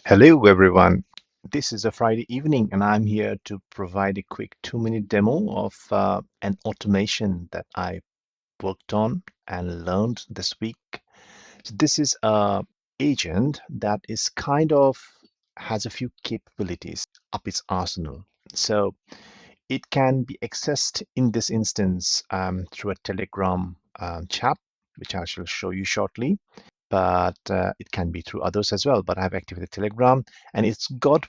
Hello, everyone. This is a Friday evening, and I'm here to provide a quick 2-minute demo of an automation that I worked on and learned this week. So this is a agent that is kind of has a few capabilities up its arsenal. So it can be accessed in this instance through a Telegram chat, which I shall show you shortly. But it can be through others as well. But I've activated Telegram, and it's got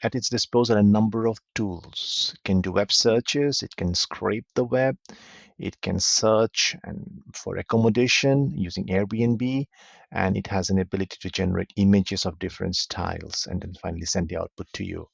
at its disposal a number of tools. It can do web searches, it can scrape the web, it can search and for accommodation using Airbnb, and it has an ability to generate images of different styles and then finally send the output to you.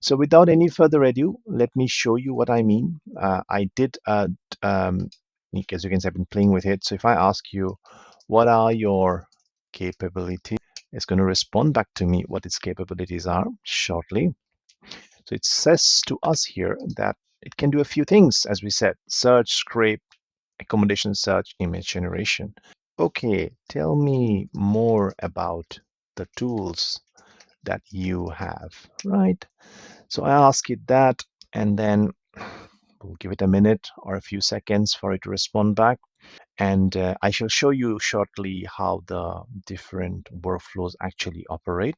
So without any further ado, let me show you what I mean. I did, as you can see, I've been playing with it. So if I ask you, what are your capabilities? It's going to respond back to me what its capabilities are shortly. So it says to us here that it can do a few things, as we said: search, scrape, accommodation search, image generation. Okay, tell me more about the tools that you have, right? So I ask it that, and then we'll give it a minute or a few seconds for it to respond back. And I shall show you shortly how the different workflows actually operate.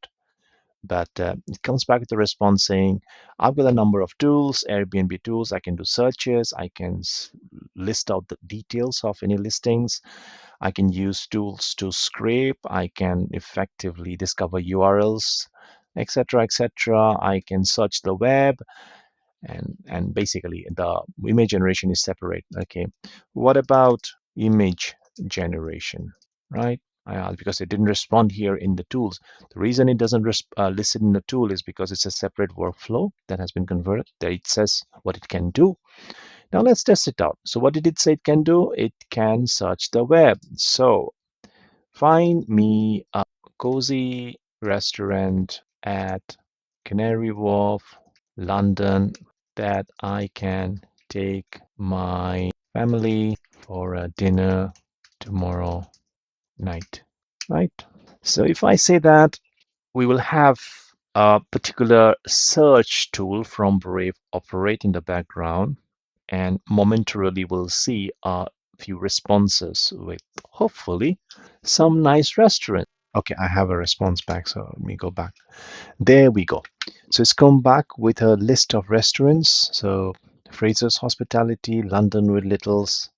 But it comes back with a response saying, I've got a number of tools, Airbnb tools. I can do searches. I can list out the details of any listings. I can use tools to scrape. I can effectively discover URLs, etc., etc. I can search the web, and basically the image generation is separate. Okay, what about image generation, right? Because it didn't respond here in the tools. The reason it doesn't list it in the tool is because it's a separate workflow that has been converted. There it says what it can do. Now let's test it out. So what did it say it can do? It can search the web. So find me a cozy restaurant at Canary Wharf, London, that I can take my family for a dinner tomorrow night, right? So if I say that, we will have a particular search tool from Brave operate in the background, and momentarily we'll see a few responses with hopefully some nice restaurant. Okay, I have a response back, so let me go back. There we go. So it's come back with a list of restaurants. So Fraser's Hospitality, London with Littles,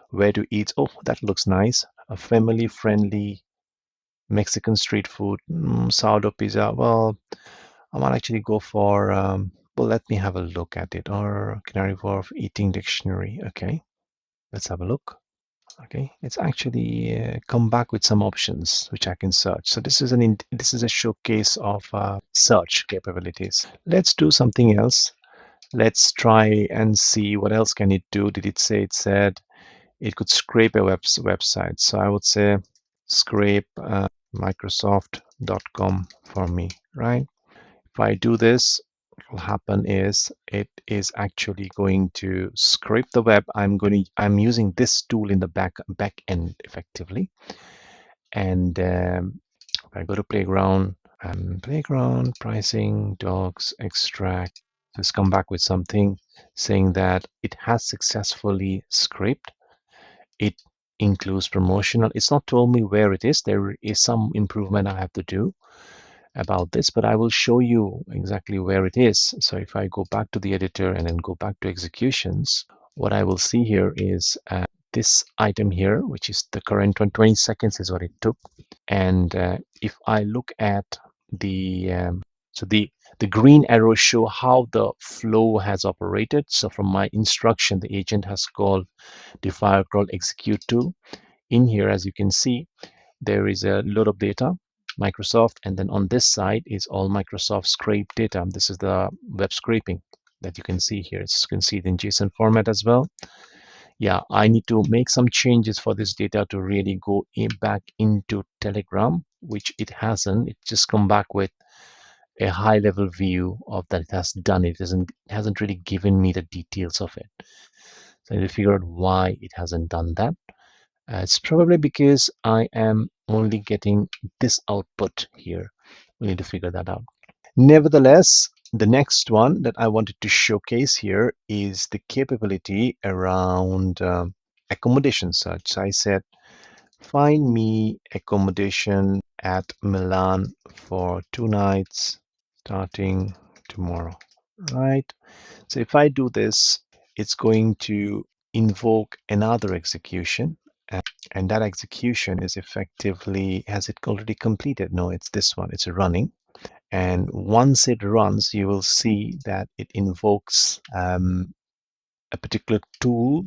where to eat. Oh, that looks nice. A family-friendly Mexican street food, sourdough pizza. Well, I might actually go for, well, let me have a look at it. Or Canary Wharf Eating Dictionary. Okay, let's have a look. Okay, it's actually come back with some options which I can search. So this is a showcase of search capabilities. Let's do something else. Let's try and see what else can it do. Did it say it said it could scrape a website? So I would say scrape Microsoft.com for me, right? If I do this, what will happen is it is actually going to scrape the web. I'm using this tool in the back end effectively. And if I go to playground, playground pricing, dogs, extract, just come back with something saying that it has successfully scraped. It includes promotional. It's not told me where it is. There is some improvement I have to do about this, but I will show you exactly where it is. So if I go back to the editor and then go back to executions, what I will see here is this item here, which is the current one. 20 seconds is what it took. And if I look at the so the green arrows show how the flow has operated. So from my instruction, the agent has called the firecrawl execute tool. In here, as you can see, there is a load of data, Microsoft, and then on this side is all Microsoft scrape data. This is the web scraping that you can see here. You can see it in JSON format as well. Yeah, I need to make some changes for this data to really go back into Telegram, which it hasn't. It just come back with a high level view of that it has done it. It hasn't really given me the details of it. So I need to figure out why it hasn't done that. It's probably because I am only getting this output here. We need to figure that out. Nevertheless, the next one that I wanted to showcase here is the capability around accommodation search. So I said, find me accommodation at Milan for 2 nights starting tomorrow, right? So if I do this, it's going to invoke another execution. And that execution is effectively, has it already completed? No, it's this one, it's running. And once it runs, you will see that it invokes a particular tool,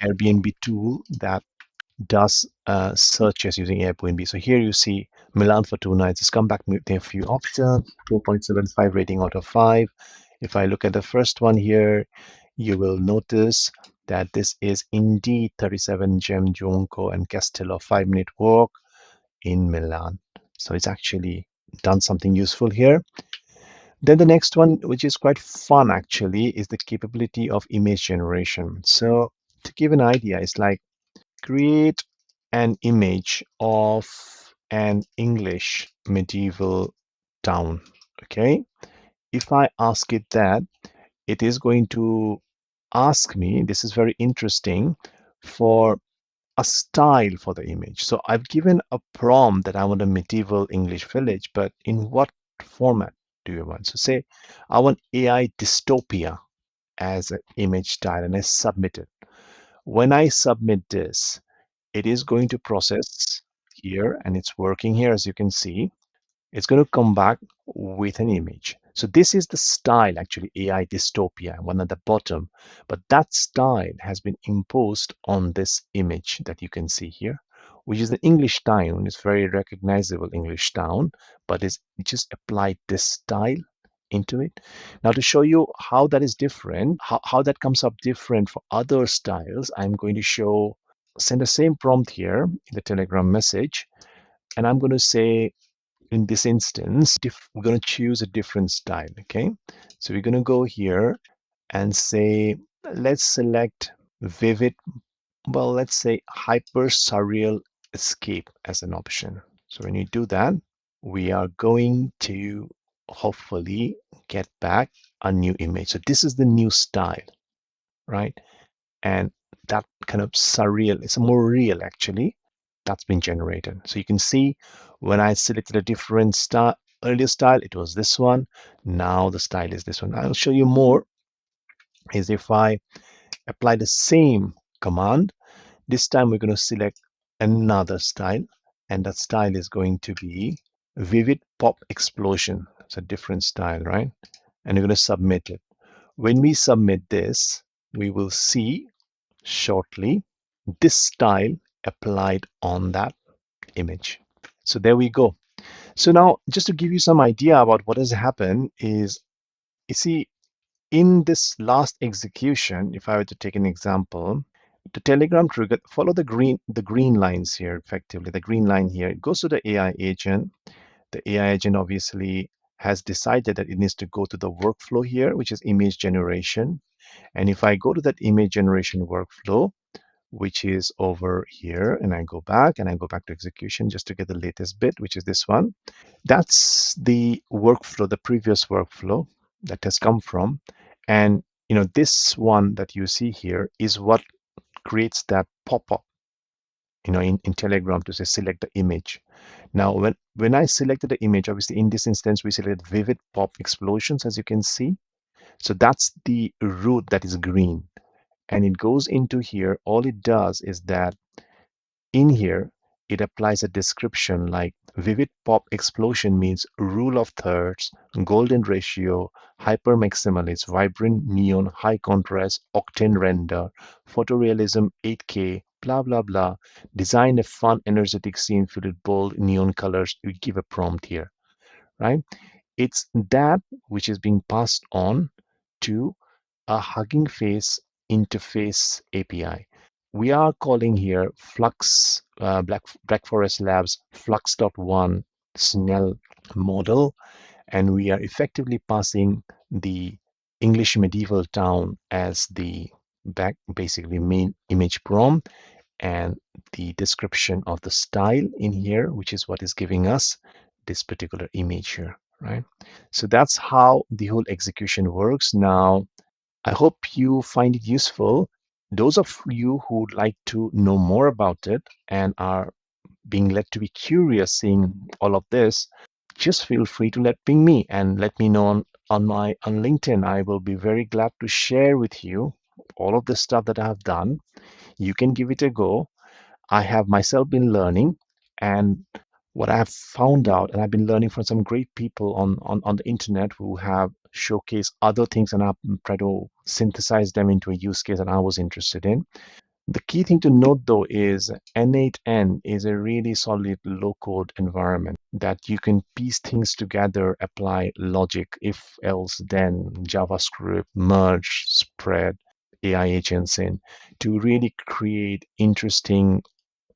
Airbnb tool, that does searches using Airbnb. So here you see Milan for 2 nights. It's come back with a few options, 4.75 rating out of 5. If I look at the first one here, you will notice that this is indeed 37 Gem Giunco and Castello 5-minute walk in Milan. So it's actually done something useful here. Then the next one, which is quite fun actually, is the capability of image generation. So to give an idea, it's like create an image of an English medieval town. Okay. If I ask it that, it is going to ask me, this is very interesting, for a style for the image. So I've given a prompt that I want a medieval English village, but in what format do you want? So say I want AI dystopia as an image style and I submit it. When I submit this, it is going to process here and it's working here, as you can see. It's going to come back with an image. So this is the style, actually, AI dystopia, one at the bottom. But that style has been imposed on this image that you can see here, which is an English town. It's very recognizable English town, but it's just applied this style into it. Now, to show you how that is different, how that comes up different for other styles, I'm going to send the same prompt here in the Telegram message. And I'm going to say, in this instance, we're going to choose a different style. Okay. So we're going to go here and say, let's select vivid, well, let's say hyper surreal escape as an option. So when you do that, we are going to hopefully get back a new image. So this is the new style, right? And that kind of surreal, it's more real actually, that's been generated. So you can see when I selected a different style, earlier style, it was this one. Now the style is this one. I'll show you more is if I apply the same command, this time we're going to select another style, and that style is going to be vivid pop explosion. It's a different style, right? And we're going to submit it. When we submit this, we will see shortly this style applied on that image. So there we go. So now just to give you some idea about what has happened is, you see, in this last execution, if I were to take an example, the Telegram trigger, follow the green lines here, effectively the green line here, it goes to the AI agent. The AI agent obviously has decided that it needs to go to the workflow here, which is image generation. And if I go to that image generation workflow, which is over here, and I go back to execution just to get the latest bit, which is this one. That's the workflow, the previous workflow that has come from. And this one that you see here is what creates that pop-up, in Telegram to say select the image. Now, when I selected the image, obviously in this instance, we selected vivid pop explosions, as you can see. So that's the root that is green. And it goes into here. All it does is that in here, it applies a description like vivid pop explosion means rule of thirds, golden ratio, hyper maximalist, vibrant neon, high contrast, octane render, photorealism 8K, blah, blah, blah. Design a fun, energetic scene filled with bold neon colors. You give a prompt here, right? It's that which is being passed on to a Hugging Face interface API. We are calling here Flux, Black Forest Labs Flux.1 Snell model, and we are effectively passing the English medieval town as the basically main image prompt, and the description of the style in here, which is what is giving us this particular image here. right? So that's how the whole execution works. Now, I hope you find it useful. Those of you who would like to know more about it and are being led to be curious seeing all of this, just feel free to ping me and let me know on LinkedIn. I will be very glad to share with you all of the stuff that I have done. You can give it a go. I have myself been learning, and what I have found out, and I've been learning from some great people on the internet who have showcased other things, and I've tried to synthesize them into a use case that I was interested in. The key thing to note though is N8N is a really solid low code environment that you can piece things together, apply logic, if else then, JavaScript, merge, spread, AI agents in to really create interesting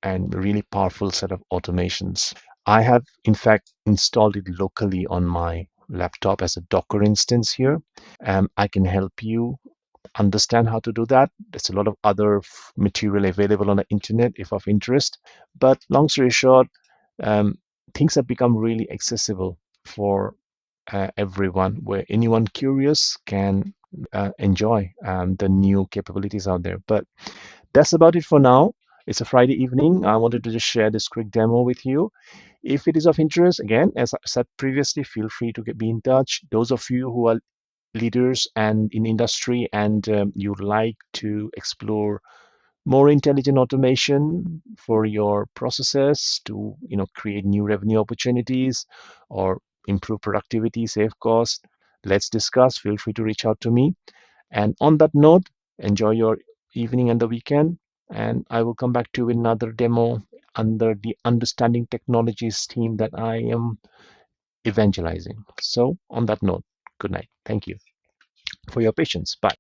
and really powerful set of automations. I have in fact installed it locally on my laptop as a Docker instance here. I can help you understand how to do that. There's a lot of other material available on the internet if of interest. But long story short, um, things have become really accessible for everyone, where anyone curious can enjoy the new capabilities out there. But that's about it for now. It's a Friday evening. I wanted to just share this quick demo with you. If it is of interest, again, as I said previously, feel free to be in touch. Those of you who are leaders and in industry and you'd like to explore more intelligent automation for your processes to create new revenue opportunities or improve productivity, save cost, let's discuss. Feel free to reach out to me. And on that note, enjoy your evening and the weekend, and I will come back to you with another demo under the understanding technologies team that I am evangelizing. So on that note, good night. Thank you for your patience. Bye.